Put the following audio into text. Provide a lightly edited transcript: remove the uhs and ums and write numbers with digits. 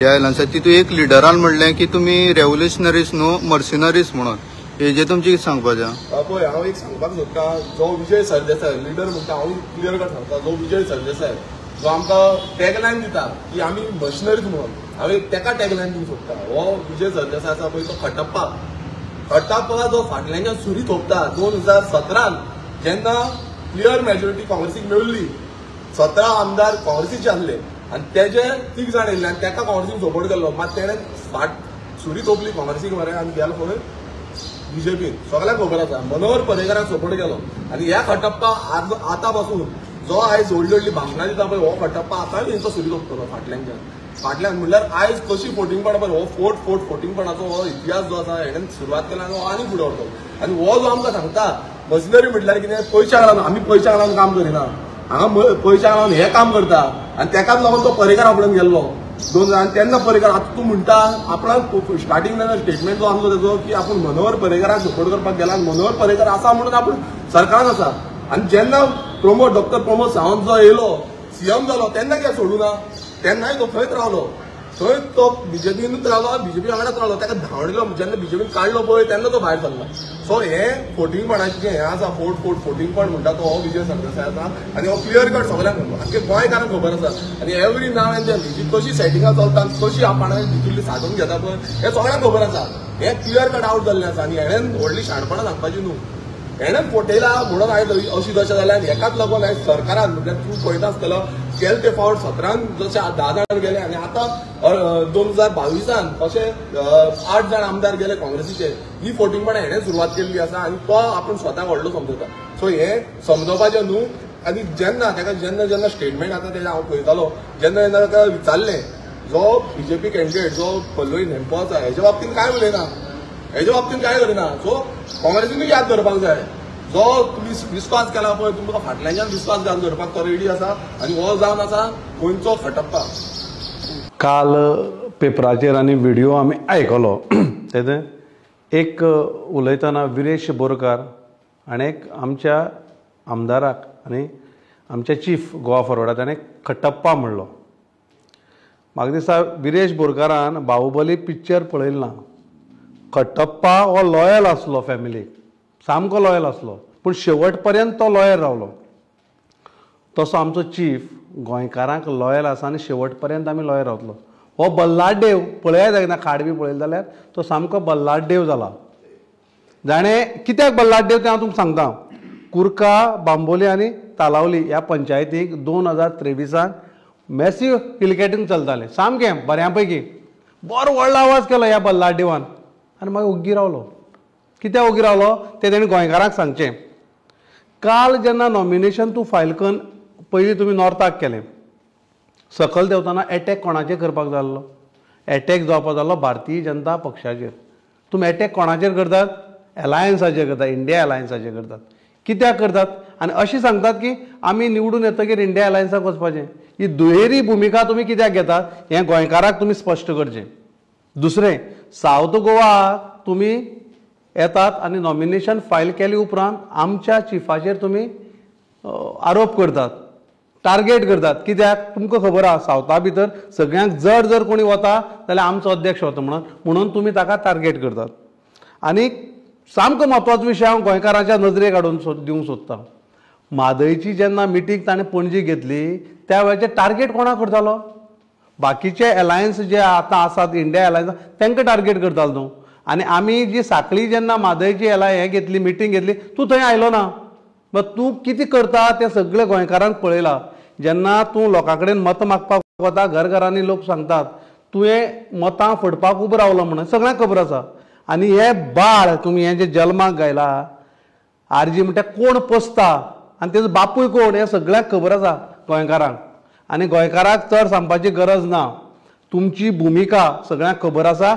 तितू एक लिडरान म्हणलें की तुमी रेव्होल्युशनरीज न्हू मर्सिनरीज म्हणून हेजे तुमचे कितें सांगपाचें? पळय हांव एक सांगपाक सोदता, जो विजय सरदेसाय लिडर म्हणटा हांव क्लियर कट सांगता, जो विजय सरदेसाय जो आमकां टॅगलायन दिता की आमी मशिनरीज म्हणून, हांव तेका टॅगलायन दिवंक सोदता. हो विजय सरदेसाय आसा पळय तो खटप्पा जो फाटल्याच्यान सुरी थोपता 2017 जेन्ना क्लियर मेजॉरिटी काँग्रेसीक मेळिल्ली, 17 आमदार काँग्रेसीचे आसले आनी तेजे 3 जाण येयल्ले आनी तेका काँग्रेसीक सपोर्ट केल्लो. मात तेणें फाट सुरी थोपली काँग्रेसीक मरे आनी गेलो खंय बीजेपीन. सगळ्यांक खबर आसा मनोहर पर्रीकाराक सपोर्ट केलो. आनी ह्या खटप्पा आतां पासून जो आयज व्हडली व्हडली भाशणां दिता पळय, हो खटप्पा आतांय तेंचो सुरी थोपतलो फाटल्यान म्हणल्यार आयज कशी फोटिंगपण पळय, हो फोटिंगपणाचो हो इतिहास जो आसा हेणेन सुरवात केला आनी हो आनी फुडें व्हरतलो. आनी हो जो आमकां सांगता मशिनरी म्हटल्यार कितें, पयशांक लागून आमी पयशांक लागून काम करिना, हांगा पयशांक लागून हे काम करता. आनी तेकाच लागून तो पर्रीकार आपल्यान गेल्लो 2000. तेन्ना पर्रीकार आतां तूं म्हणटा आपणाक स्टार्टींग स्टेटमेंट जो आसलो तेजो की आपूण मनोहर पर्रीकाराक सपोर्ट करपाक गेला, मनोहर पर्रीकार आसा म्हणून आपूण सरकारान आसा. आनी जेन्ना डॉक्टर प्रमोद सावंत जो येयलो सीएम जालो तेन्ना कित्याक सोडूं ना, तेन्नाय तो थंयच रावलो. थंय तो बीजेपीनूच रावलो, बीजेपी वांगडाच रावलो. तेका धांवडिलो जेन्ना बीजेपीन काडलो पळय तेन्ना तो भायर सरलो. सो हे फोटिंगपणाचें जें हें आसा फोटिंगपण म्हणटा तो हो विजय सरदेसाय आसा. आनी हो क्लियर कट सगळ्यांक आख्खे गोंयकारांक खबर आसा. आनी एवरी नाव एंड देन ही कशी सेटिंगां चलता, कशी आपणाक भितरली साधून घेता पळय हें सगळ्यांक खबर आसा. हे क्लियर कट आउट जाल्लें आसा. आनी हेणेन व्हडली शाणपणां सांगपाची न्हू, हेणेन फोटयला म्हणून आयज अशी दशा जाल्या. आनी हेकाच लागून आयज सरकारान म्हणजे तूं पळयता आसतलो गेले ते फावट 17 जशे 10 जाण गेले आनी आतां 2022 अशे 8 जाण आमदार गेले काँग्रेसीचे. ही फोटिंगपणां हेणें सुरवात केल्ली आसा आनी तो आपूण स्वताक व्हडलो समजता. सो हे समजोवपाचें न्हू. आनी जेन्ना स्टेटमेंट आतां तेजें हांव पळयतालो, जेन्ना ताका विचारलें जो बीजेपी कॅन्डिडेट जो पल्लवी नेमपो आसा हेच्या बाबतींत कांय उलयना, हेच्या बाबतींत कांय करिना. सो काँग्रेसीनूय याद धरपाक जाय जो तुमी विस्वास केला पळय, तुमकां फाटल्याच्यान विस्वास घालून धरपाक तो रेडी आसा. आनी हो जावन आसा गोंयचो खटप्पा. काल पेपराचेर आनी व्हिडिओ आमी आयकलो तेजे एक उलयतना विरेश बोरकार हाणें आमच्या आमदाराक आनी आमच्या चीफ गोवा फॉरवर्डा ताणें खटप्पा म्हणलो. म्हाका दिसता विरेश बोरकारान बाहुबली पिक्चर पळयलो ना. खटप्पा हो लॉयल आसलो फॅमिलीक, सामको लॉयल आसलो, पूण शेवट पर्यंत तो लॉयल रावलो. तसो आमचो चीफ गोंयकारांक लॉयल आसा आनी शेवट पर्यंत आमी लॉयल रावतलो. हो बल्लाडेव पळयात एकदां खाड बी पळयलो जाल्यार तो सामको बल्लाडेव जाला. जाणें कित्याक बल्लाडेव तें हांव तुमकां सांगता. कुर्का, बांबोली आनी तालावली ह्या पंचायतीक 2023 मॅसिव क्रिकेटींग चलतालें सामकें बऱ्यापैकी. बरो व्हडलो आवाज केलो ह्या बल्लाडेवान आनी मागीर ओग्गी रावलो. कित्याक ओग्गी रावलो तें तेणें गोंयकारांक सांगचें. काल जेन्ना नॉमिनेशन तूं फायल करून पयलीं तुमी नॉर्थाक केलें, सकयल देंवतना एटॅक कोणाचेर करपाक जाल्लो? एटॅक जावपाक जाल्लो भारतीय जनता पक्षाचेर. तुमी एटॅक कोणाचेर करतात? एलायन्साचेर करतात, इंडिया एलायन्साचेर करतात. कित्याक करतात? आनी अशी सांगतात की आमी निवडून येतकीर इंडिया एलायन्साक वचपाचें. ही दुहेरी भुमिका तुमी कित्याक घेतात हें गोंयकाराक तुमी स्पश्ट करचें. दुसरें, सावथ गोवा तुमी येतात आनी नॉमिनेशन फायल केले उपरांत आमच्या चिफाचेर तुमी आरोप करतात, टार्गेट करतात. कित्याक? तुमकां खबर आसा सावथा भितर सगळ्यांक जड जर कोणी वता जाल्यार आमचो अध्यक्ष वता म्हणून तुमी ताका टार्गेट करतात. आनी सामको म्हत्वाचो विशय हांव गोंयकारांच्या नजरेक हाडून दिवंक सोदतां. म्हादयची जेन्ना मिटींग ताणें पणजी घेतली त्या वेळाचेर टार्गेट कोणाक करतालो? बाकीचे एलायन्स जे आतां आसात इंडिया एलायन्स तांकां टार्गेट करतालो न्हू. आनी आमी जी साखळी जेन्ना म्हादयची हें घेतली मिटींग घेतली तूं थंय आयलो ना. मग तूं कितें करता तें सगळें गोंयकारांक पळयलां. जेन्ना तूं लोकां कडेन मत मागपाक वता घरघरांनी लोक सांगतात तुवें मतां फडपाक उबो रावलो म्हणून सगळ्यांक खबर आसा. आनी हे बाळ तुमी हें जें जल्माक घायला आरजी म्हणटा कोण पोसता आनी तेजो बापूय कोण हें सगळ्यांक खबर आसा गोंयकारांक. आनी गोंयकारांक चड सांगपाची गरज ना. तुमची भुमिका सगळ्यांक खबर आसा